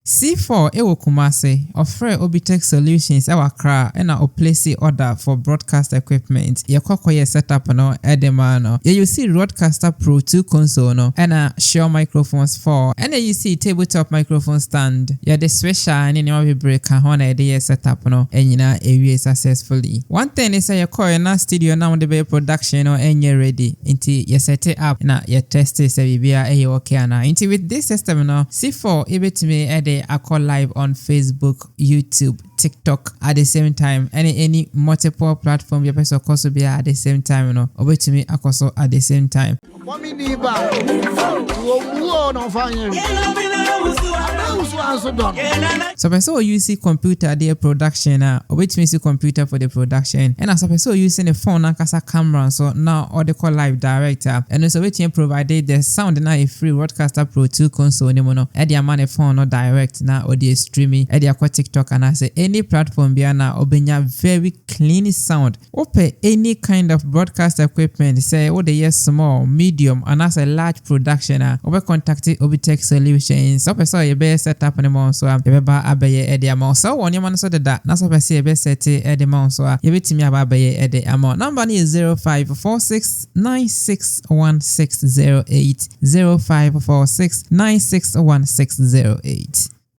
C4 ewo Kumasi offer Obitech solutions ewa kra ena o place order for broadcast equipment. Ye kwakoye setup no edema no. Ye you see Rodecaster Pro 2 console no ena Shure microphones 4. Ena you see tabletop microphone stand. Ye the switcher and ni ma break hona e de setup no enyina ewie successfully. One thing is ye call na studio na de be production no enye ready. Inti ye set it up na ye test it se bibia e okay ana. Inti with this system no C4 ebetime ede I call live on Facebook, YouTube, TikTok at the same time. Any multiple platform you person also be at the same time, you know. Over to me also at the same time. So person use computer their production over to me see computer for the production. And as a person using the phone and a camera, so now all the call live director. And also we can provide the sound now a free Rodecaster Pro 2 console ni mono. Edi amane phone no direct na audio streaming. Edi akwa TikTok and I say any platform be na obenya very clean sound. Open any kind of broadcast equipment. Say what the yes small, medium, and as a large production. Over contacting Obitech solutions. So person you be set up anymore so you be abeye edi amount. So one you man so that. Na so person you be set edi amount so you be timi abeye edi amount. Number is 0546961608 0546961608.